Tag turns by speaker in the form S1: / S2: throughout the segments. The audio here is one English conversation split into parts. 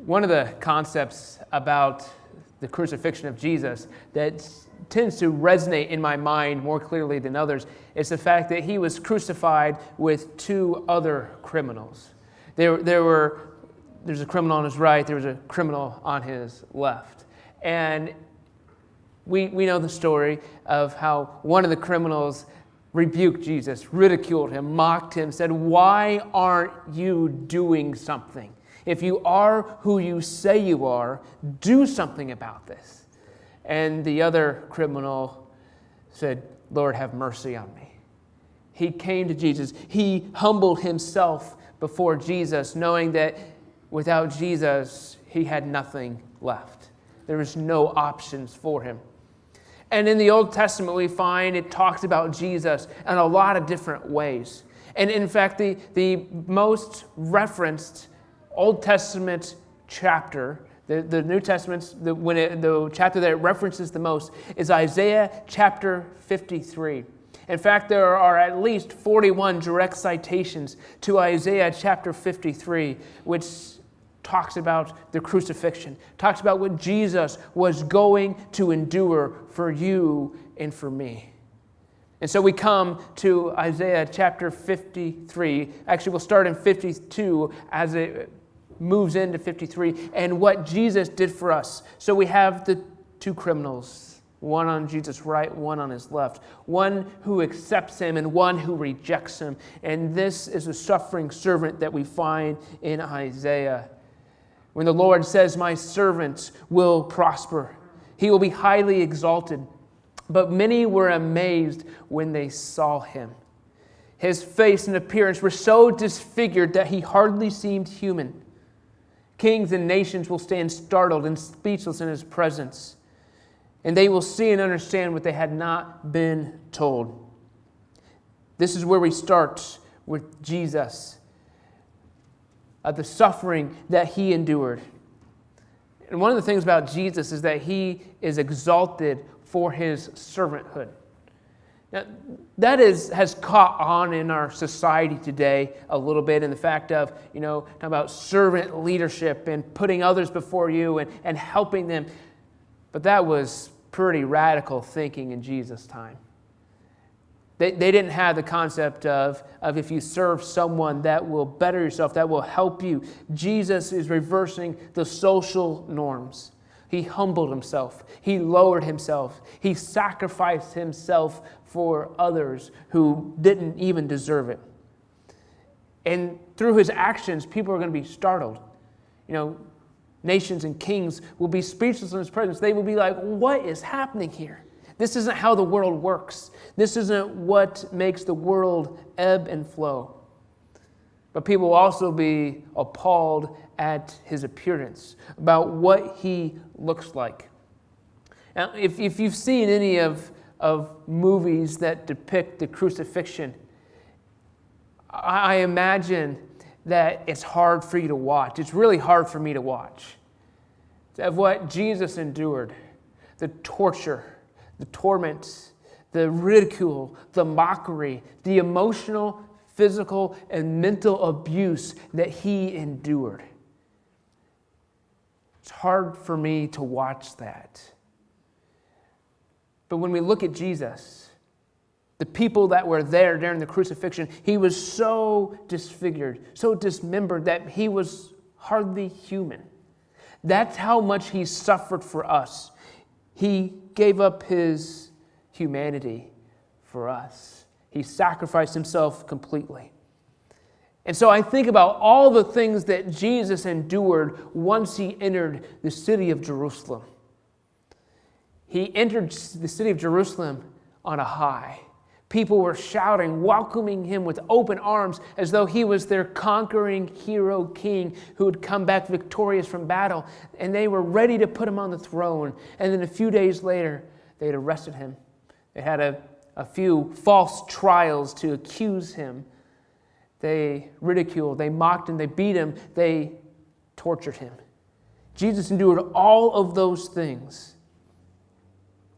S1: One of the concepts about the crucifixion of Jesus that tends to resonate in my mind more clearly than others is the fact that he was crucified with two other criminals. There's a criminal on his right, there was a criminal on his left. And we know the story of how one of the criminals rebuked Jesus, ridiculed him, mocked him, said, "Why aren't you doing something? If you are who you say you are, do something about this." And the other criminal said, "Lord, have mercy on me." He came to Jesus. He humbled himself before Jesus, knowing that without Jesus, he had nothing left. There was no options for him. And in the Old Testament, we find it talks about Jesus in a lot of different ways. And in fact, the most referenced Old Testament chapter, the New Testament, the chapter that it references the most is Isaiah chapter 53. In fact, there are at least 41 direct citations to Isaiah chapter 53, which talks about the crucifixion, talks about what Jesus was going to endure for you and for me. And so we come to Isaiah chapter 53. Actually, we'll start in 52 as it moves into 53, and what Jesus did for us. So we have the two criminals, one on Jesus' right, one on his left, one who accepts him and one who rejects him. And this is a suffering servant that we find in Isaiah. When the Lord says, "My servant will prosper, he will be highly exalted." But many were amazed when they saw him. His face and appearance were so disfigured that he hardly seemed human. Kings and nations will stand startled and speechless in his presence, and they will see and understand what they had not been told. This is where we start with Jesus, the suffering that he endured. And one of the things about Jesus is that he is exalted for his servanthood. Now, that has caught on in our society today a little bit, in the fact of, talking about servant leadership and putting others before you and helping them. But that was pretty radical thinking in Jesus' time. They didn't have the concept of if you serve someone that will better yourself, that will help you. Jesus is reversing the social norms. He humbled himself. He lowered himself. He sacrificed himself for others who didn't even deserve it. And through his actions, people are going to be startled. Nations and kings will be speechless in his presence. They will be like, "What is happening here? This isn't how the world works. This isn't what makes the world ebb and flow." But people will also be appalled at his appearance, about what he looks like. Now, if you've seen any of movies that depict the crucifixion, I imagine that it's hard for you to watch. It's really hard for me to watch. Of what Jesus endured, the torture, the torment, the ridicule, the mockery, the emotional, physical, and mental abuse that he endured. It's hard for me to watch that. But when we look at Jesus, the people that were there during the crucifixion, he was so disfigured, so dismembered that he was hardly human. That's how much he suffered for us. He gave up his humanity for us. He sacrificed himself completely. And so I think about all the things that Jesus endured once he entered the city of Jerusalem. He entered the city of Jerusalem on a high. People were shouting, welcoming him with open arms as though he was their conquering hero king who had come back victorious from battle. And they were ready to put him on the throne. And then a few days later, they had arrested him. They had a few false trials to accuse him. They ridiculed, they mocked him, they beat him, they tortured him. Jesus endured all of those things.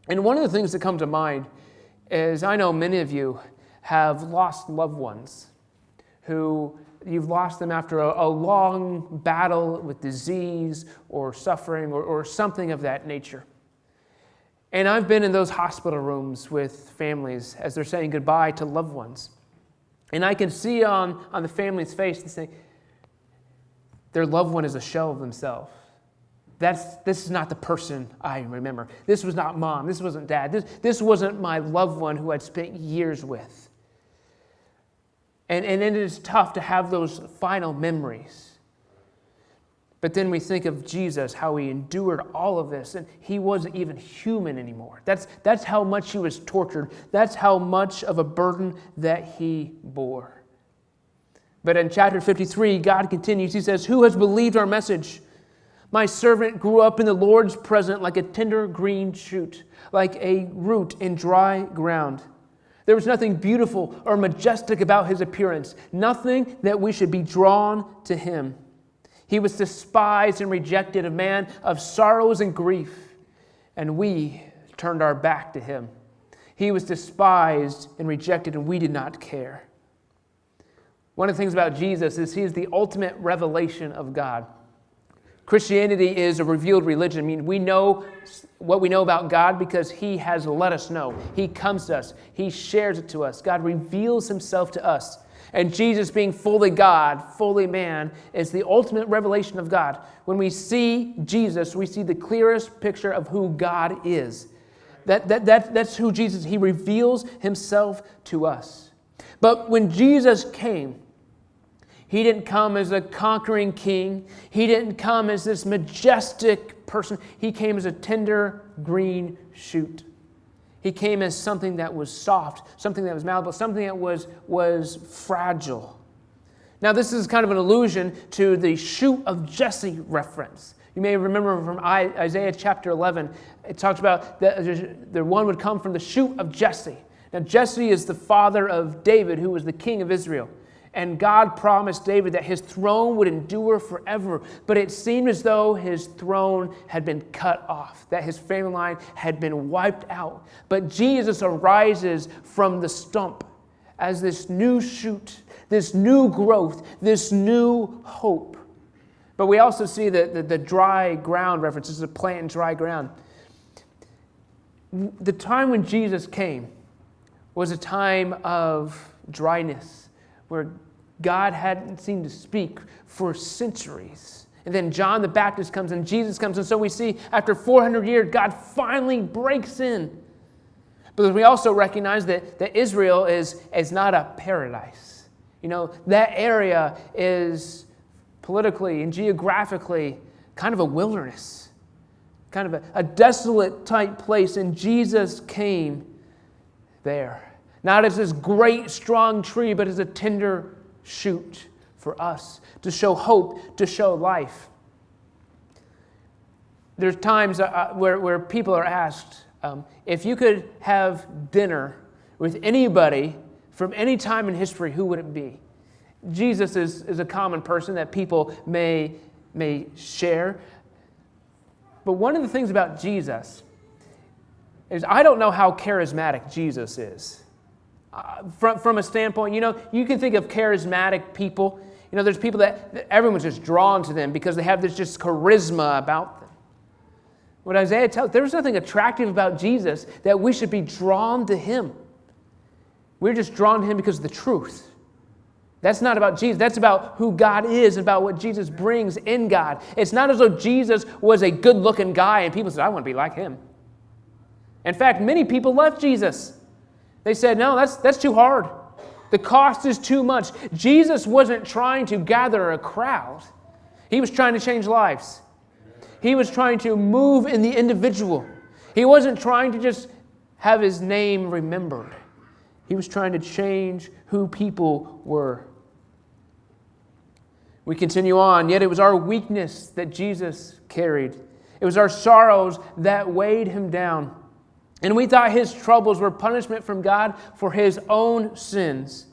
S1: And one of the things that come to mind is I know many of you have lost loved ones who you've lost them after a long battle with disease or suffering or something of that nature. And I've been in those hospital rooms with families as they're saying goodbye to loved ones. And I can see on the family's face, they say, their loved one is a shell of themselves. This is not the person I remember. This was not mom. This wasn't dad. This wasn't my loved one who I'd spent years with. And it is tough to have those final memories. But then we think of Jesus, how he endured all of this, and he wasn't even human anymore. That's how much he was tortured. That's how much of a burden that he bore. But in chapter 53, God continues. He says, "Who has believed our message? My servant grew up in the Lord's presence like a tender green shoot, like a root in dry ground. There was nothing beautiful or majestic about his appearance, nothing that we should be drawn to him. He was despised and rejected, a man of sorrows and grief, and we turned our back to him. He was despised and rejected, and we did not care." One of the things about Jesus is he is the ultimate revelation of God. Christianity is a revealed religion. I mean, we know what we know about God because he has let us know. He comes to us. He shares it to us. God reveals himself to us. And Jesus, being fully God, fully man, is the ultimate revelation of God. When we see Jesus, we see the clearest picture of who God is. That's who Jesus is. He reveals himself to us. But when Jesus came, he didn't come as a conquering king. He didn't come as this majestic person. He came as a tender green shoot. He came as something that was soft, something that was malleable, something that was fragile. Now, this is kind of an allusion to the shoot of Jesse reference. You may remember from Isaiah chapter 11, it talks about that the one would come from the shoot of Jesse. Now, Jesse is the father of David, who was the king of Israel. And God promised David that his throne would endure forever. But it seemed as though his throne had been cut off, that his family line had been wiped out. But Jesus arises from the stump as this new shoot, this new growth, this new hope. But we also see the dry ground reference. This is a plant in dry ground. The time when Jesus came was a time of dryness, where God hadn't seemed to speak for centuries. And then John the Baptist comes and Jesus comes. And so we see after 400 years, God finally breaks in. But we also recognize that Israel is not a paradise. You know, that area is politically and geographically kind of a wilderness, kind of a desolate type place. And Jesus came there. Not as this great, strong tree, but as a tender shoot for us to show hope, to show life. There's times where people are asked, if you could have dinner with anybody from any time in history, who would it be? Jesus is a common person that people may share. But one of the things about Jesus is I don't know how charismatic Jesus is. From a standpoint, you know, you can think of charismatic people. You know, there's people that everyone's just drawn to them because they have this just charisma about them. What Isaiah tells, there's nothing attractive about Jesus that we should be drawn to him. We're just drawn to him because of the truth. That's not about Jesus. That's about who God is, about what Jesus brings in God. It's not as though Jesus was a good-looking guy and people said, I want to be like him. In fact, many people left Jesus. They said, no, that's too hard. The cost is too much. Jesus wasn't trying to gather a crowd. He was trying to change lives. He was trying to move in the individual. He wasn't trying to just have his name remembered. He was trying to change who people were. We continue on. Yet it was our weakness that Jesus carried. It was our sorrows that weighed him down. And we thought his troubles were punishment from God for his own sins.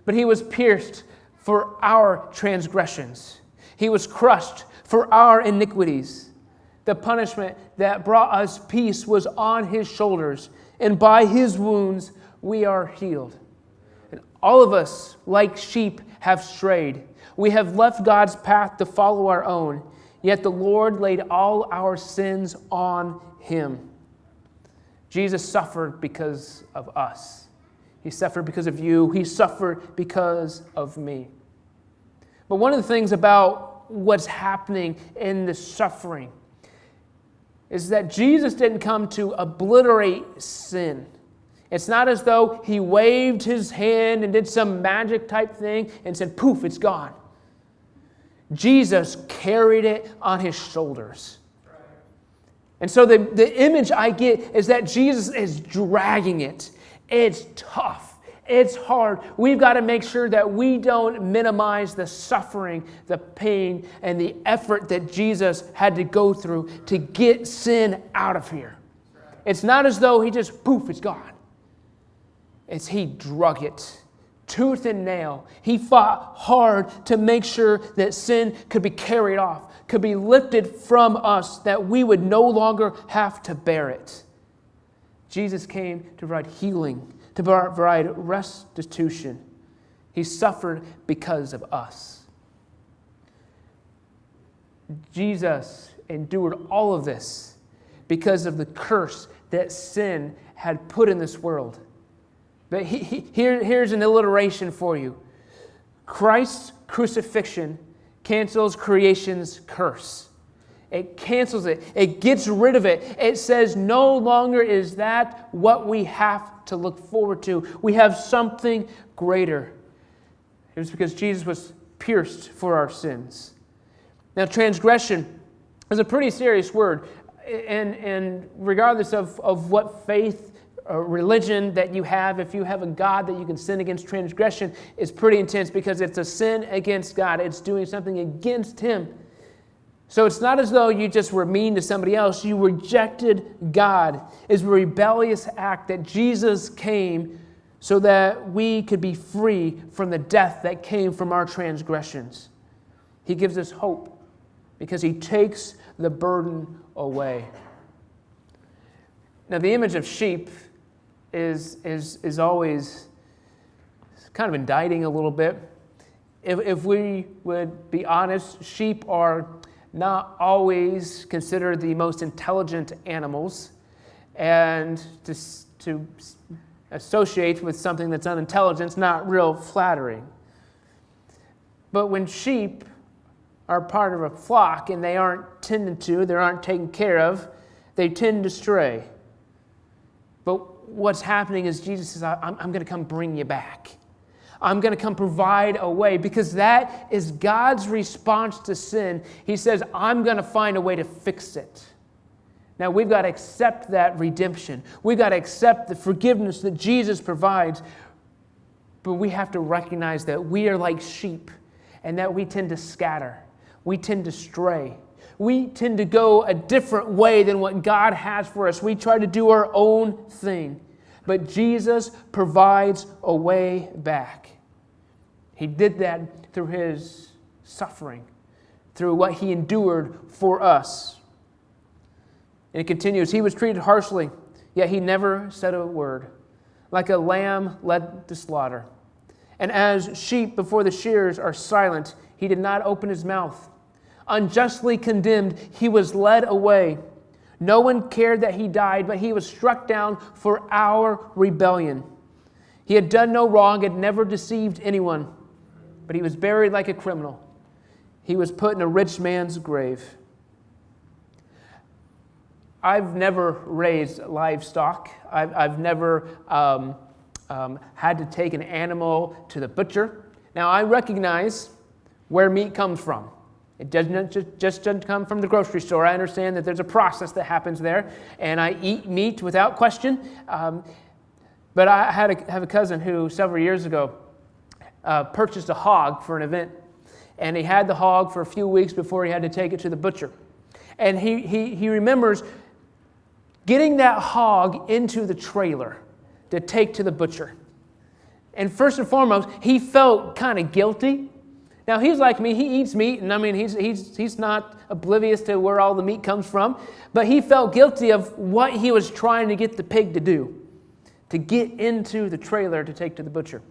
S1: But he was pierced for our transgressions. He was crushed for our iniquities. The punishment that brought us peace was on his shoulders, and by his wounds we are healed. And All of us, like sheep, have strayed. We have left God's path to follow our own, yet the Lord laid all our sins on him. Jesus suffered because of us. He suffered because of you. He suffered because of me. But one of the things about what's happening in the suffering is that Jesus didn't come to obliterate sin. It's not as though he waved his hand and did some magic type thing and said, poof, it's gone. Jesus carried it on his shoulders. And so the image I get is that Jesus is dragging it. It's tough. It's hard. We've got to make sure that we don't minimize the suffering, the pain, and the effort that Jesus had to go through to get sin out of here. It's not as though he just, poof, it's gone. It's he drug it, tooth and nail. He fought hard to make sure that sin could be carried off, could be lifted from us, that we would no longer have to bear it. Jesus came to provide healing, to provide restitution. He suffered because of us. Jesus endured all of this because of the curse that sin had put in this world. But here's an alliteration for you. Christ's crucifixion cancels creation's curse. It cancels it. It gets rid of it. It says no longer is that what we have to look forward to. We have something greater. It was because Jesus was pierced for our sins. Now, transgression is a pretty serious word. And regardless of what faith or religion that you have, if you have a God that you can sin against, transgression is pretty intense because it's a sin against God. It's doing something against him. So it's not as though you just were mean to somebody else. You rejected God. It's a rebellious act that Jesus came so that we could be free from the death that came from our transgressions. He gives us hope because he takes the burden away. Now, the image of sheep is always kind of indicting a little bit. If we would be honest, sheep are not always considered the most intelligent animals, and to associate with something that's unintelligent is not real flattering. But when sheep are part of a flock and they aren't tended to, they aren't taken care of, they tend to stray. But what's happening is Jesus says, I'm going to come bring you back. I'm going to come provide a way, because that is God's response to sin. He says, I'm going to find a way to fix it. Now, we've got to accept that redemption. We've got to accept the forgiveness that Jesus provides. But we have to recognize that we are like sheep and that we tend to scatter. We tend to stray. We tend to go a different way than what God has for us. We try to do our own thing. But Jesus provides a way back. He did that through his suffering, through what he endured for us. And it continues, he was treated harshly, yet he never said a word, like a lamb led to slaughter. And as sheep before the shearers are silent, he did not open his mouth. Unjustly condemned, he was led away. No one cared that he died, but he was struck down for our rebellion. He had done no wrong, had never deceived anyone, but he was buried like a criminal. He was put in a rich man's grave. I've never raised livestock. I've never had to take an animal to the butcher. Now, I recognize where meat comes from. It doesn't come from the grocery store. I understand that there's a process that happens there, and I eat meat without question. But I have a cousin who several years ago purchased a hog for an event, and he had the hog for a few weeks before he had to take it to the butcher. And he remembers getting that hog into the trailer to take to the butcher. And first and foremost, he felt kind of guilty. Now, he's like me. He eats meat, and I mean, he's not oblivious to where all the meat comes from. But he felt guilty of what he was trying to get the pig to do, to get into the trailer to take to the butcher.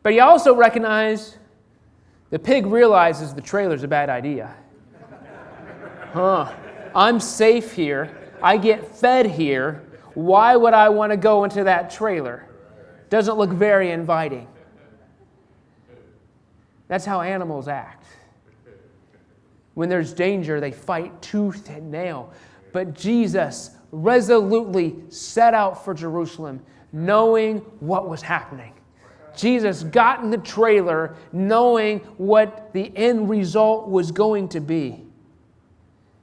S1: But you also recognize the pig realizes the trailer's a bad idea. I'm safe here. I get fed here. Why would I want to go into that trailer? Doesn't look very inviting. That's how animals act. When there's danger, they fight tooth and nail. But Jesus resolutely set out for Jerusalem, knowing what was happening. Jesus got in the trailer knowing what the end result was going to be.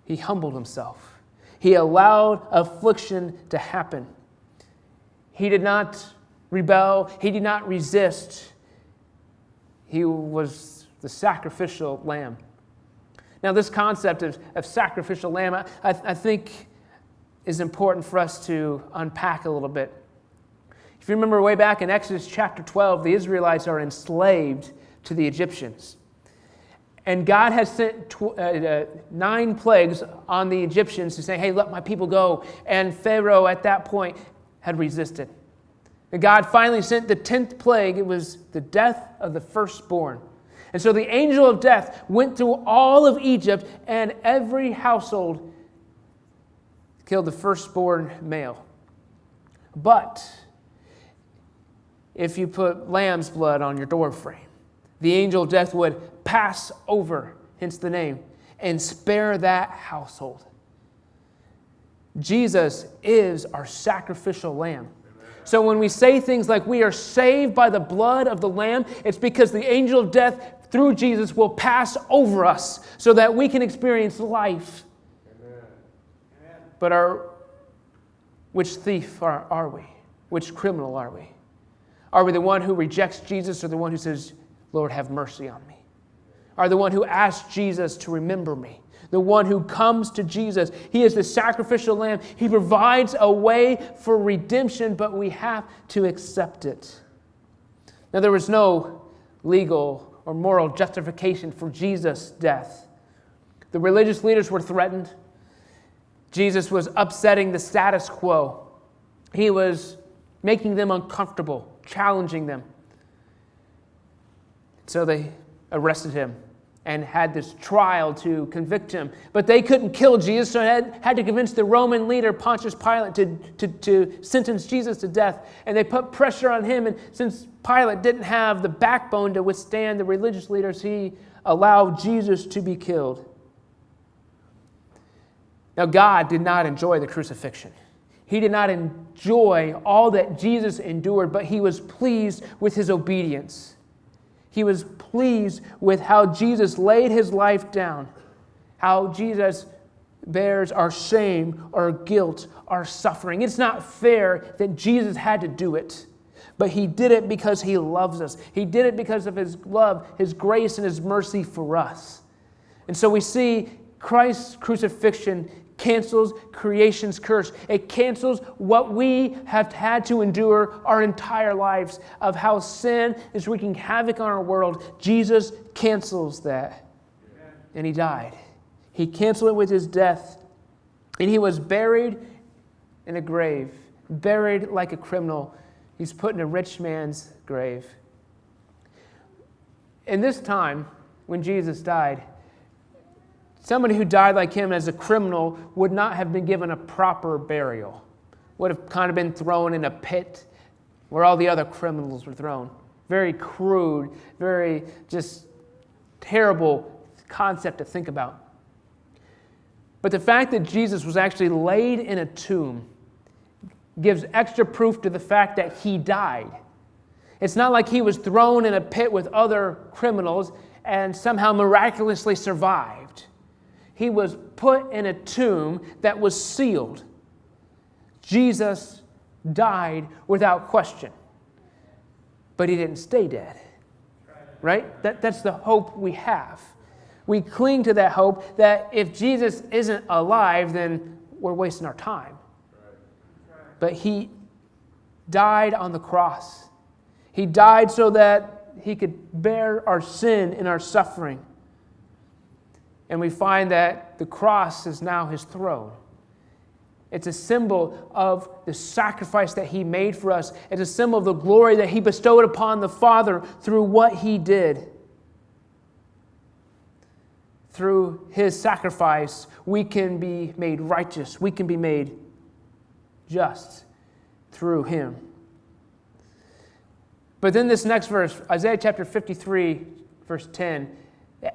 S1: He humbled himself. He allowed affliction to happen. He did not rebel. He did not resist. He was the sacrificial lamb. Now, this concept of sacrificial lamb, I think is important for us to unpack a little bit. If you remember way back in Exodus chapter 12, the Israelites are enslaved to the Egyptians. And God has sent 9 plagues on the Egyptians to say, hey, let my people go. And Pharaoh at that point had resisted. And God finally sent the 10th plague. It was the death of the firstborn. And so the angel of death went through all of Egypt, and every household killed the firstborn male. But if you put lamb's blood on your doorframe, the angel of death would pass over, hence the name, and spare that household. Jesus is our sacrificial lamb. So when we say things like we are saved by the blood of the Lamb, it's because the angel of death through Jesus will pass over us so that we can experience life. Amen. But which thief are we? Which criminal are we? Are we the one who rejects Jesus or the one who says, Lord, have mercy on me? Are the one who asks Jesus to remember me? The one who comes to Jesus. He is the sacrificial lamb. He provides a way for redemption, but we have to accept it. Now, there was no legal or moral justification for Jesus' death. The religious leaders were threatened. Jesus was upsetting the status quo. He was making them uncomfortable, challenging them. So they arrested him and had this trial to convict him. But they couldn't kill Jesus, so they had to convince the Roman leader, Pontius Pilate, to sentence Jesus to death. And they put pressure on him, and since Pilate didn't have the backbone to withstand the religious leaders, he allowed Jesus to be killed. Now, God did not enjoy the crucifixion. He did not enjoy all that Jesus endured, but he was pleased with his obedience. He was pleased with how Jesus laid his life down, how Jesus bears our shame, our guilt, our suffering. It's not fair that Jesus had to do it, but he did it because he loves us. He did it because of his love, his grace, and his mercy for us. And so we see Christ's crucifixion cancels creation's curse. It cancels what we have had to endure our entire lives of how sin is wreaking havoc on our world. Jesus cancels that. And he died. He canceled it with his death. And he was buried in a grave, buried like a criminal. He's put in a rich man's grave. In this time, when Jesus died, somebody who died like him as a criminal would not have been given a proper burial. Would have kind of been thrown in a pit where all the other criminals were thrown. Very crude, very just terrible concept to think about. But the fact that Jesus was actually laid in a tomb gives extra proof to the fact that he died. It's not like he was thrown in a pit with other criminals and somehow miraculously survived. He was put in a tomb that was sealed. Jesus died without question. But he didn't stay dead. Right? That's the hope we have. We cling to that hope that if Jesus isn't alive, then we're wasting our time. But he died on the cross. He died so that he could bear our sin and our suffering. And we find that the cross is now his throne. It's a symbol of the sacrifice that he made for us. It's a symbol of the glory that he bestowed upon the Father through what he did. Through his sacrifice, we can be made righteous. We can be made just through him. But then this next verse, Isaiah chapter 53, verse 10,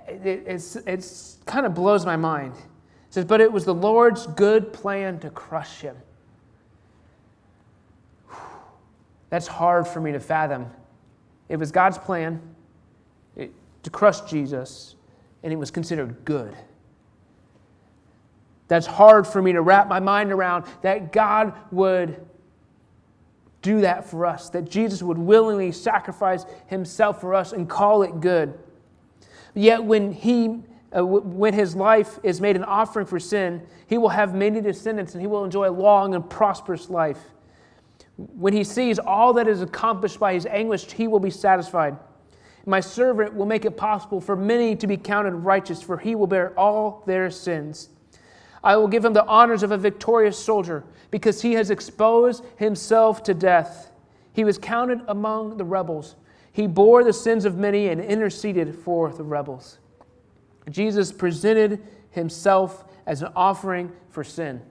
S1: it's kind of blows my mind. It says, but it was the Lord's good plan to crush him. That's hard for me to fathom. It was God's plan to crush Jesus, and it was considered good. That's hard for me to wrap my mind around, that God would do that for us, that Jesus would willingly sacrifice himself for us and call it good. Yet when his life is made an offering for sin, he will have many descendants and he will enjoy a long and prosperous life. When he sees all that is accomplished by his anguish, he will be satisfied. My servant will make it possible for many to be counted righteous, for he will bear all their sins. I will give him the honors of a victorious soldier, because he has exposed himself to death. He was counted among the rebels. He bore the sins of many and interceded for the rebels. Jesus presented himself as an offering for sin.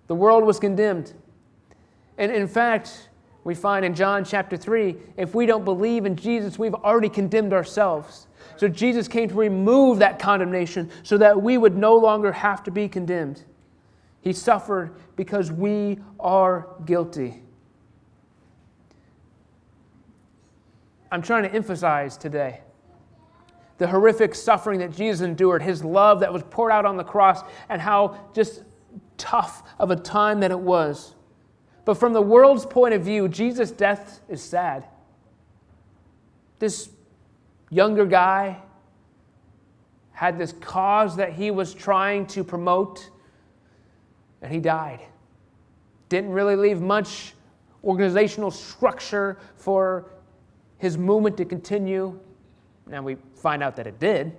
S1: The world was condemned. And in fact, we find in John chapter 3, if we don't believe in Jesus, we've already condemned ourselves. So Jesus came to remove that condemnation so that we would no longer have to be condemned. He suffered because we are guilty. I'm trying to emphasize today the horrific suffering that Jesus endured, his love that was poured out on the cross, and how just tough of a time that it was. But from the world's point of view, Jesus' death is sad. This younger guy had this cause that he was trying to promote, and he died. Didn't really leave much organizational structure for his movement to continue. Now we find out that it did.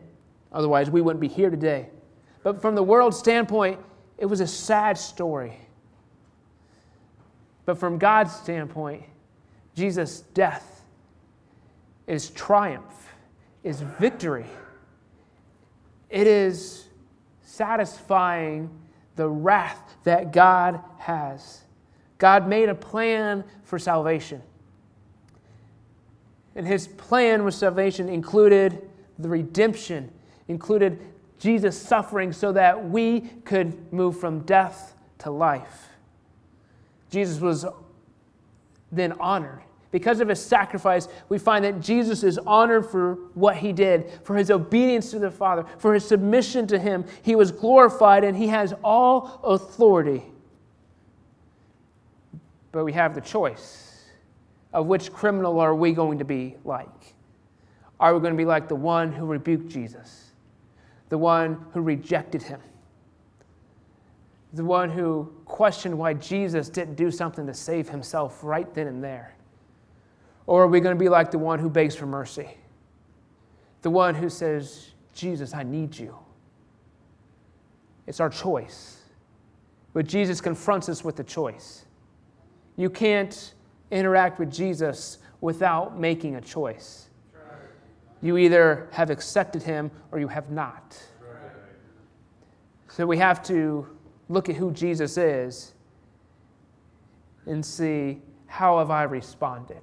S1: Otherwise, we wouldn't be here today. But from the world's standpoint, it was a sad story. But from God's standpoint, Jesus' death is triumph, is victory. It is satisfying the wrath that God has. God made a plan for salvation. And his plan with salvation included the redemption, included Jesus suffering so that we could move from death to life. Jesus was then honored. Because of his sacrifice, we find that Jesus is honored for what he did, for his obedience to the Father, for his submission to him. He was glorified and he has all authority. But we have the choice of which criminal are we going to be like. Are we going to be like the one who rebuked Jesus, the one who rejected him, the one who questioned why Jesus didn't do something to save himself right then and there? Or are we going to be like the one who begs for mercy, the one who says, Jesus, I need you? It's our choice. But Jesus confronts us with the choice. You can't interact with Jesus without making a choice. You either have accepted him or you have not. So we have to look at who Jesus is and see, how have I responded?